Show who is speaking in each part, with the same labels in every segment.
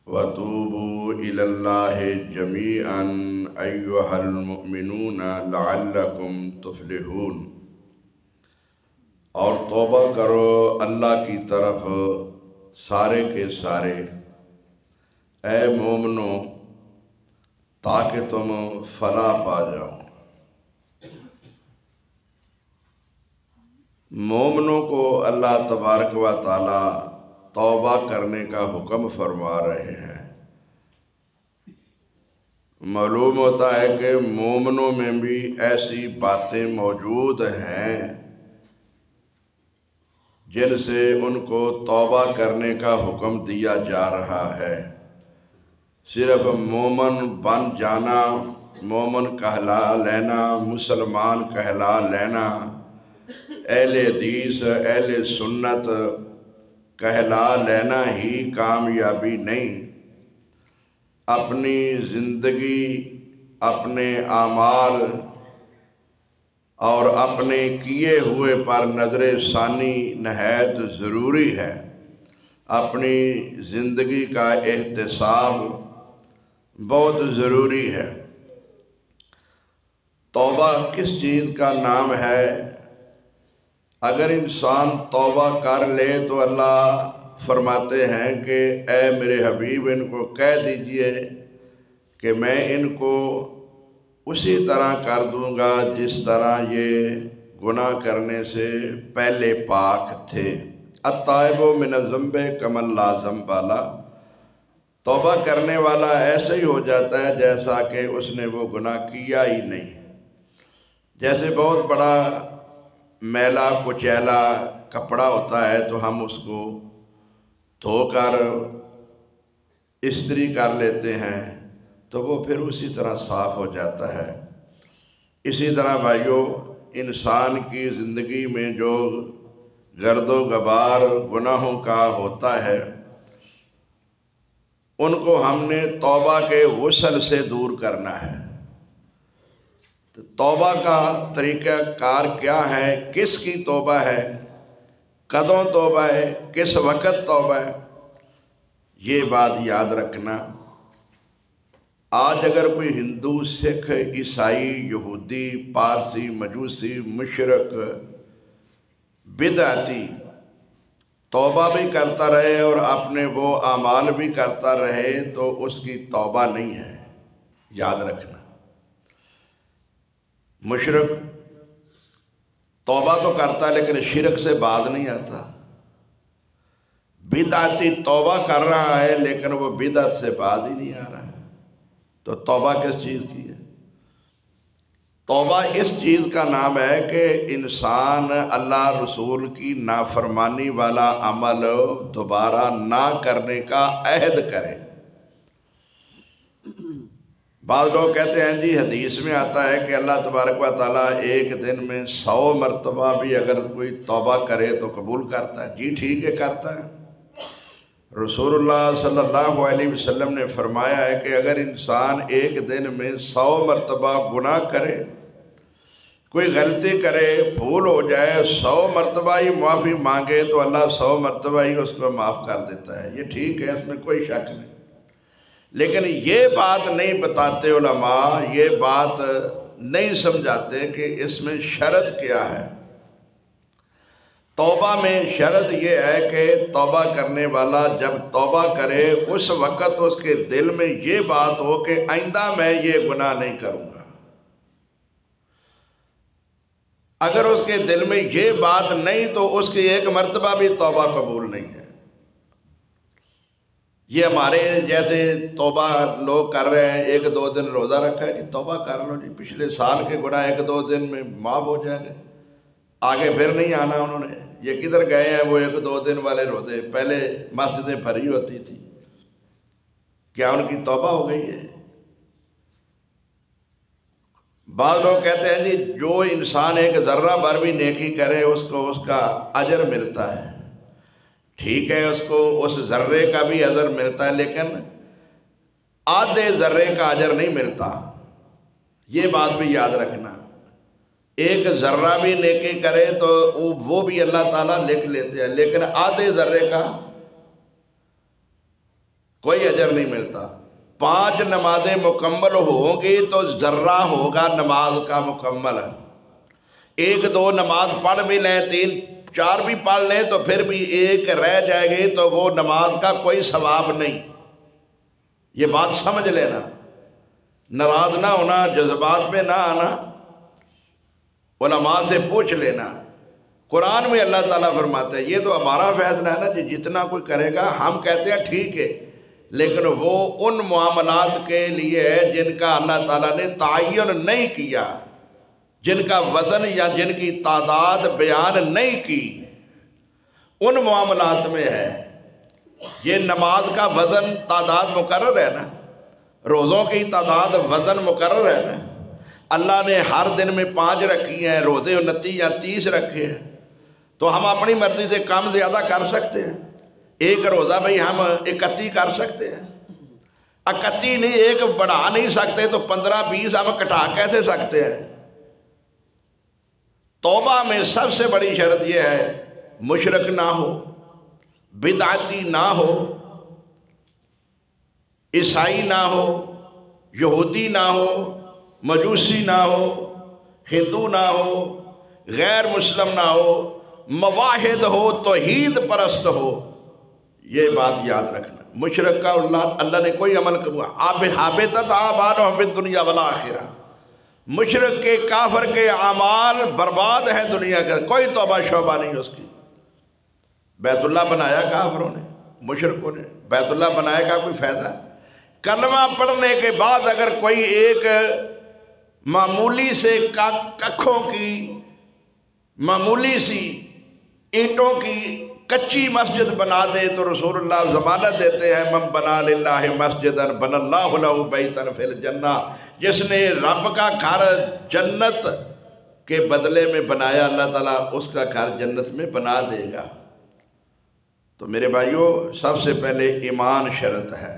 Speaker 1: وَتُوبُوا إِلَى اللَّهِ جَمِيعًا أَيُّهَا الْمُؤْمِنُونَ لَعَلَّكُمْ تُفْلِحُونَ۔ اور توبہ کرو اللہ کی طرف سارے کے سارے، اے مومنو، تاکہ تم فلاح پا جاؤ۔ مومنوں کو اللہ تبارک و تعالی توبہ کرنے کا حکم فرما رہے ہیں۔ معلوم ہوتا ہے کہ مومنوں میں بھی ایسی باتیں موجود ہیں جن سے ان کو توبہ کرنے کا حکم دیا جا رہا ہے۔ صرف مومن بن جانا، مومن کہلا لینا، مسلمان کہلا لینا، اہل حدیث اہل سنت کہلا لینا ہی کامیابی نہیں۔ اپنی زندگی، اپنے اعمال اور اپنے کیے ہوئے پر نظر ثانی نہایت ضروری ہے۔ اپنی زندگی کا احتساب بہت ضروری ہے۔ توبہ کس چیز کا نام ہے؟ اگر انسان توبہ کر لے تو اللہ فرماتے ہیں کہ اے میرے حبیب ان کو کہہ دیجئے کہ میں ان کو اسی طرح کر دوں گا جس طرح یہ گناہ کرنے سے پہلے پاک تھے۔ التائب من الذنب کمن لا ذنب لہ، توبہ کرنے والا ایسے ہی ہو جاتا ہے جیسا کہ اس نے وہ گناہ کیا ہی نہیں۔ جیسے بہت بڑا میلا کچیلا کپڑا ہوتا ہے تو ہم اس کو دھو کر استری کر لیتے ہیں تو وہ پھر اسی طرح صاف ہو جاتا ہے۔ اسی طرح بھائیو، انسان کی زندگی میں جو گرد و غبار گناہوں کا ہوتا ہے ان کو ہم نے توبہ کے غسل سے دور کرنا ہے۔ توبہ کا طریقہ کار کیا ہے؟ کس کی توبہ ہے؟ کدوں توبہ ہے؟ کس وقت توبہ ہے؟ یہ بات یاد رکھنا۔ آج اگر کوئی ہندو، سکھ، عیسائی، یہودی، پارسی، مجوسی، مشرک، بدعتی توبہ بھی کرتا رہے اور اپنے وہ اعمال بھی کرتا رہے تو اس کی توبہ نہیں ہے، یاد رکھنا۔ مشرک توبہ تو کرتا ہے لیکن شرک سے باز نہیں آتا۔ بدعتی توبہ کر رہا ہے لیکن وہ بدعت سے باز ہی نہیں آ رہا ہے۔ تو توبہ کس چیز کی ہے؟ توبہ اس چیز کا نام ہے کہ انسان اللہ رسول کی نافرمانی والا عمل دوبارہ نہ کرنے کا عہد کرے۔ بعض لوگ کہتے ہیں جی حدیث میں آتا ہے کہ اللہ تبارک و تعالیٰ ایک دن میں 100 مرتبہ بھی اگر کوئی توبہ کرے تو قبول کرتا ہے۔ جی ٹھیک ہے، کرتا ہے۔ رسول اللہ صلی اللہ علیہ وسلم نے فرمایا ہے کہ اگر انسان ایک دن میں 100 مرتبہ گناہ کرے، کوئی غلطی کرے، بھول ہو جائے، 100 مرتبہ ہی معافی مانگے تو اللہ 100 مرتبہ ہی اس کو معاف کر دیتا ہے۔ یہ ٹھیک ہے، اس میں کوئی شک نہیں، لیکن یہ بات نہیں بتاتے علماء، یہ بات نہیں سمجھاتے کہ اس میں شرط کیا ہے۔ توبہ میں شرط یہ ہے کہ توبہ کرنے والا جب توبہ کرے اس وقت اس کے دل میں یہ بات ہو کہ آئندہ میں یہ گناہ نہیں کروں گا۔ اگر اس کے دل میں یہ بات نہیں تو اس کی ایک مرتبہ بھی توبہ قبول نہیں ہے۔ یہ ہمارے جیسے توبہ لوگ کر رہے ہیں، 1-2 دن روزہ رکھا ہے جی توبہ کر لو جی، پچھلے سال کے گناہ 1-2 دن میں معاف ہو جائے گا، آگے پھر نہیں آنا انہوں نے۔ یہ کدھر گئے ہیں وہ 1-2 دن والے روزے؟ پہلے مسجدیں بھری ہوتی تھی، کیا ان کی توبہ ہو گئی ہے؟ بعض لوگ کہتے ہیں جی جو انسان ایک ذرہ بھر بھی نیکی کرے اس کو اس کا اجر ملتا ہے۔ ٹھیک ہے، اس کو اس ذرے کا بھی اجر ملتا ہے لیکن آدھے ذرے کا اجر نہیں ملتا۔ یہ بات بھی یاد رکھنا، ایک ذرہ بھی نیکی کرے تو وہ بھی اللہ تعالیٰ لکھ لیتے ہیں لیکن آدھے ذرے کا کوئی اجر نہیں ملتا۔ 5 نمازیں مکمل ہوں گی تو ذرہ ہوگا نماز کا مکمل۔ 1-2 نماز پڑھ بھی لیں، 3-4 بھی پڑھ لیں تو پھر بھی ایک رہ جائے گی تو وہ نماز کا کوئی ثواب نہیں۔ یہ بات سمجھ لینا، ناراض نہ ہونا، جذبات میں نہ آنا، علماء سے پوچھ لینا۔ قرآن میں اللہ تعالیٰ فرماتا ہے یہ تو ہمارا فیصلہ ہے نا جی، جتنا کوئی کرے گا ہم کہتے ہیں ٹھیک ہے، لیکن وہ ان معاملات کے لیے ہے جن کا اللہ تعالیٰ نے تعین نہیں کیا، جن کا وزن یا جن کی تعداد بیان نہیں کی، ان معاملات میں ہے۔ یہ نماز کا وزن تعداد مقرر ہے نا، روزوں کی تعداد وزن مقرر ہے نا۔ اللہ نے ہر دن میں 5 رکھی ہیں، روزے 29 یا 30 رکھے ہیں، تو ہم اپنی مرضی سے کم زیادہ کر سکتے ہیں۔ ایک روزہ بھئی ہم 31 کر سکتے ہیں، 31 نہیں، ایک بڑھا نہیں سکتے تو 15-20 ہم کٹا کیسے سکتے ہیں؟ توبہ میں سب سے بڑی شرط یہ ہے مشرک نہ ہو، بدعتی نہ ہو، عیسائی نہ ہو، یہودی نہ ہو، مجوسی نہ ہو، ہندو نہ ہو، غیر مسلم نہ ہو، موحد ہو، توحید پرست ہو۔ یہ بات یاد رکھنا، مشرک کا اللہ نے کوئی عمل قبول، حابطت اعمالہم فی الدنیا والآخرہ، مشرک کے کافر کے اعمال برباد ہیں دنیا کا، کوئی توبہ شوبہ نہیں اس کی۔ بیت اللہ بنایا کافروں نے، مشرکوں نے، بیت اللہ بنایا کا کوئی فائدہ؟ کلمہ پڑھنے کے بعد اگر کوئی ایک معمولی سے ککھوں کی، معمولی سی اینٹوں کی کچی مسجد بنا دے تو رسول اللہ ضمانت دیتے ہیں من بنا للہ مسجدا بنى اللہ لہ بیتا فی الجنہ، جس نے رب کا گھر جنت کے بدلے میں بنایا اللہ تعالیٰ اس کا گھر جنت میں بنا دے گا۔ تو میرے بھائیوں، سب سے پہلے ایمان شرط ہے،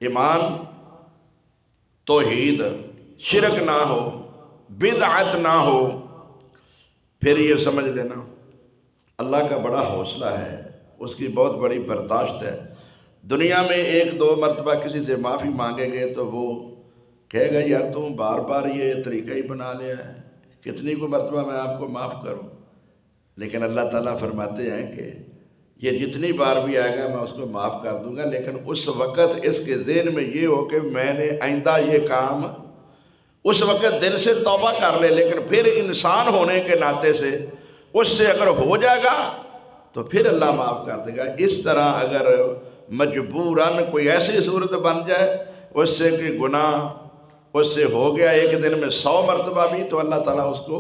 Speaker 1: ایمان، توحید، شرک نہ ہو، بدعت نہ ہو۔ پھر یہ سمجھ لینا اللہ کا بڑا حوصلہ ہے، اس کی بہت بڑی برداشت ہے۔ دنیا میں 1-2 مرتبہ کسی سے معافی مانگیں گے تو وہ کہے گا یار تم بار بار یہ طریقہ ہی بنا لیا ہے، کتنی کو مرتبہ میں آپ کو معاف کروں؟ لیکن اللہ تعالیٰ فرماتے ہیں کہ یہ جتنی بار بھی آئے گا میں اس کو معاف کر دوں گا، لیکن اس وقت اس کے ذہن میں یہ ہو کہ میں نے آئندہ یہ کام، اس وقت دل سے توبہ کر لے، لیکن پھر انسان ہونے کے ناطے سے اس سے اگر ہو جائے گا تو پھر اللہ معاف کر دے گا۔ اس طرح اگر مجبوراً کوئی ایسی صورت بن جائے اس سے کہ گناہ اس سے ہو گیا ایک دن میں 100 مرتبہ بھی، تو اللہ تعالیٰ اس کو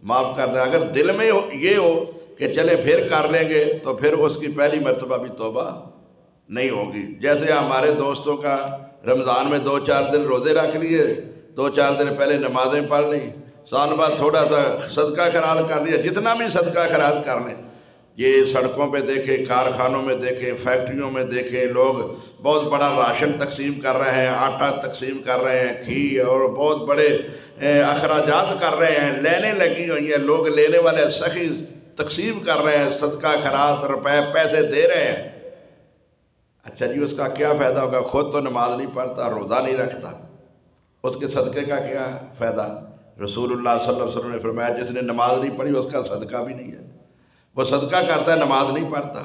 Speaker 1: معاف کر دے۔ اگر دل میں یہ ہو کہ چلے پھر کر لیں گے تو پھر اس کی پہلی مرتبہ بھی توبہ نہیں ہوگی۔ جیسے ہمارے دوستوں کا رمضان میں 2-4 دن روزے رکھ لیے، 2-4 دن پہلے نمازیں پڑھ لیں، سال بعد تھوڑا سا صدقہ خیرات کر لیا، جتنا بھی صدقہ خیرات کر لیں۔ یہ سڑکوں پہ دیکھیں، کارخانوں میں دیکھیں، فیکٹریوں میں دیکھیں، لوگ بہت بڑا راشن تقسیم کر رہے ہیں، آٹا تقسیم کر رہے ہیں، گھی اور بہت بڑے اخراجات کر رہے ہیں، لینے لگی ہوئی ہیں، لوگ لینے والے سخی تقسیم کر رہے ہیں، صدقہ خیرات روپے پیسے دے رہے ہیں۔ اچھا جی، اس کا کیا فائدہ ہوگا؟ خود تو نماز نہیں پڑھتا، روزہ نہیں رکھتا، اس کے صدقے کا کیا فائدہ؟ رسول اللہ صلی اللہ علیہ وسلم نے فرمایا جس نے نماز نہیں پڑھی اس کا صدقہ بھی نہیں ہے۔ وہ صدقہ کرتا ہے، نماز نہیں پڑھتا،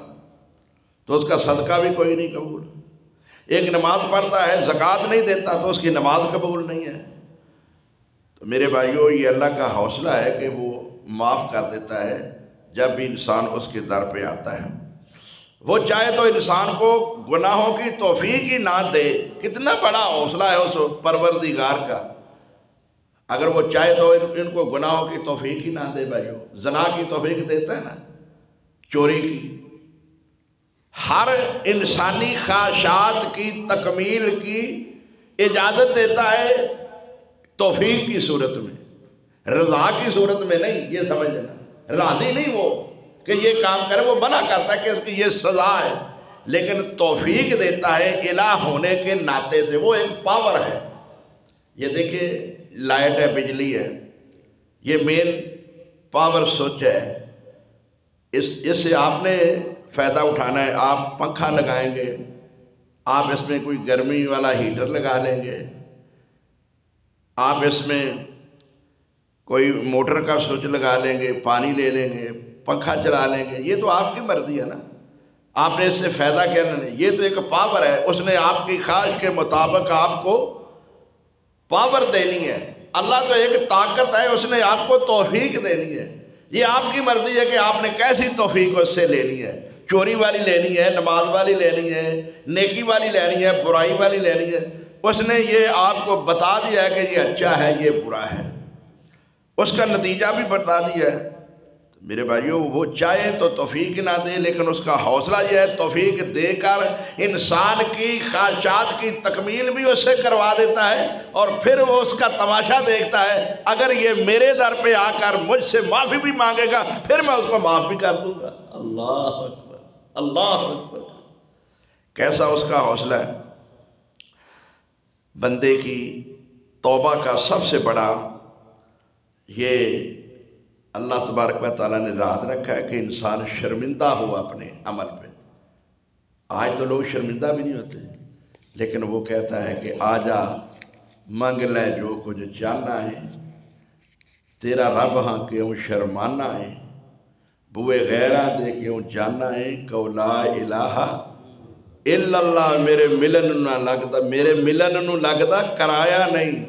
Speaker 1: تو اس کا صدقہ بھی کوئی نہیں قبول۔ ایک نماز پڑھتا ہے، زکوٰۃ نہیں دیتا، تو اس کی نماز قبول نہیں ہے۔ تو میرے بھائیوں، یہ اللہ کا حوصلہ ہے کہ وہ معاف کر دیتا ہے جب بھی انسان اس کے در پہ آتا ہے۔ وہ چاہے تو انسان کو گناہوں کی توفیق ہی نہ دے، کتنا بڑا حوصلہ ہے اس پروردگار کا۔ اگر وہ چاہے تو ان کو گناہوں کی توفیق ہی نہ دے بھائیو، زنا کی توفیق دیتا ہے نا، چوری کی، ہر انسانی خواہشات کی تکمیل کی اجازت دیتا ہے توفیق کی صورت میں، رضا کی صورت میں نہیں۔ یہ سمجھ لینا، راضی نہیں وہ کہ یہ کام کرے، وہ منع کرتا ہے کہ اس کی یہ سزا ہے، لیکن توفیق دیتا ہے الہ ہونے کے ناطے سے، وہ ایک پاور ہے۔ یہ دیکھیں، لائٹ ہے، بجلی ہے، یہ مین پاور سوئچ ہے، اس سے آپ نے فائدہ اٹھانا ہے۔ آپ پنکھا لگائیں گے آپ اس میں کوئی گرمی والا ہیٹر لگا لیں گے، آپ اس میں کوئی موٹر کا سوئچ لگا لیں گے، پانی لے لیں گے، پنکھا چلا لیں گے، یہ تو آپ کی مرضی ہے نا، آپ نے اس سے فائدہ کیا نہیں، یہ تو ایک پاور ہے، اس نے آپ کی خواہش کے مطابق آپ کو پاور دینی ہے۔ اللہ تو ایک طاقت ہے، اس نے آپ کو توفیق دینی ہے، یہ آپ کی مرضی ہے کہ آپ نے کیسی توفیق اس سے لینی ہے، چوری والی لینی ہے، نماز والی لینی ہے، نیکی والی لینی ہے، برائی والی لینی ہے۔ اس نے یہ آپ کو بتا دیا ہے کہ یہ اچھا ہے، یہ برا ہے، اس کا نتیجہ بھی بتا دیا ہے۔ میرے بھائیوں، وہ چاہے تو توفیق نہ دے، لیکن اس کا حوصلہ یہ ہے توفیق دے کر انسان کی خواہشات کی تکمیل بھی اس سے کروا دیتا ہے، اور پھر وہ اس کا تماشا دیکھتا ہے، اگر یہ میرے در پہ آ کر مجھ سے معافی بھی مانگے گا پھر میں اس کو معاف بھی کر دوں گا۔ اللہ اکبر، اللہ اکبر، کیسا اس کا حوصلہ ہے۔ بندے کی توبہ کا سب سے بڑا یہ اللہ تبارک و تعالیٰ نے راز رکھا ہے کہ انسان شرمندہ ہو اپنے عمل پہ۔ آج تو لوگ شرمندہ بھی نہیں ہوتے، لیکن وہ کہتا ہے کہ آجا منگ لے جو کچھ جاننا ہے، تیرا رب ہاں کیوں شرمانا ہے، بوئے غیرہ دے کیوں جاننا ہے، کہ لا الہ الا اللہ میرے ملن نہ لگتا، میرے ملن نہ لگتا کرایا نہیں،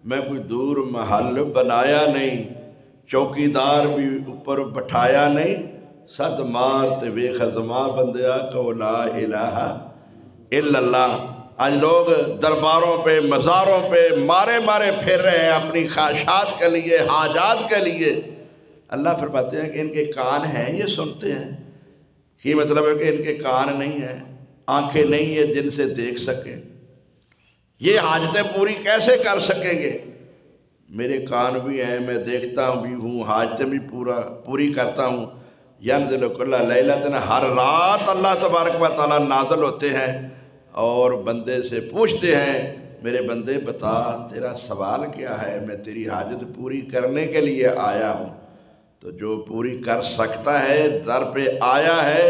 Speaker 1: میں کوئی دور محل بنایا نہیں، چوکیدار بھی اوپر بٹھایا نہیں، صد مار تے ویخ ازما بندیا کہ لا الہ الا اللہ۔ آج لوگ درباروں پہ مزاروں پہ مارے مارے پھر رہے ہیں اپنی خواہشات کے لیے، حاجات کے لیے۔ اللہ فرماتے ہیں کہ ان کے کان ہیں، یہ سنتے ہیں، یہ مطلب ہے کہ ان کے کان نہیں ہیں، آنکھیں نہیں ہیں جن سے دیکھ سکیں، یہ حاجتیں پوری کیسے کر سکیں گے؟ میرے کان بھی ہیں، میں دیکھتا بھی ہوں، حاجتیں بھی پوری کرتا ہوں۔ ینزل کل لیلۃ، ہر رات اللہ تبارک و تعالیٰ نازل ہوتے ہیں اور بندے سے پوچھتے ہیں، میرے بندے بتا تیرا سوال کیا ہے، میں تیری حاجت پوری کرنے کے لیے آیا ہوں۔ تو جو پوری کر سکتا ہے در پہ آیا ہے،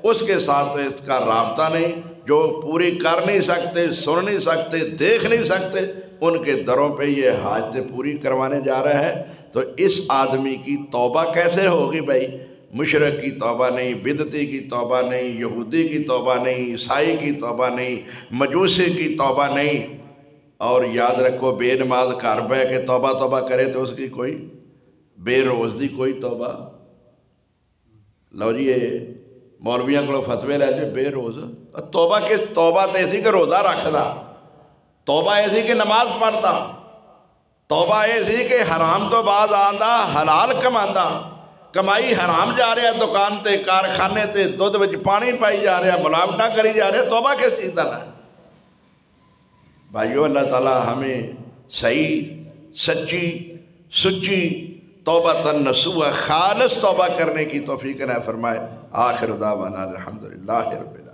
Speaker 1: اس کے ساتھ اس کا رابطہ نہیں، جو پوری کر نہیں سکتے، سن نہیں سکتے، دیکھ نہیں سکتے، ان کے دروں پہ یہ حاجتیں پوری کروانے جا رہا ہے۔ تو اس آدمی کی توبہ کیسے ہوگی بھائی؟ مشرک کی توبہ نہیں، بدعتی کی توبہ نہیں، یہودی کی توبہ نہیں، عیسائی کی توبہ نہیں، مجوسی کی توبہ نہیں۔ اور یاد رکھو، بے نماز گھر بیٹھ کے توبہ کرے تو اس کی کوئی بے روز دی کوئی توبہ۔ لو جی، یہ مولویاں کو فتوے لے لے بے روز، توبہ تو ایسی کہ روزہ رکھدا، توبہ ایسی کہ نماز پڑھتا، توبہ ایسی کہ حرام تو باز آندا حلال کماندا، کمائی حرام جا رہا ہے، دکان تے کارخانے تے دودھ وچ پانی پائی جا رہا ہے، ملاوٹاں کری جا رہے، توبہ کس چیز دا نہ ہے؟ بھائیو، اللہ تعالیٰ ہمیں صحیح، سچی، سچی توبۃ نصوح، خالص توبہ کرنے کی توفیق عطا فرمائے۔ آخر دعوانا الحمدللہ رب العالمین۔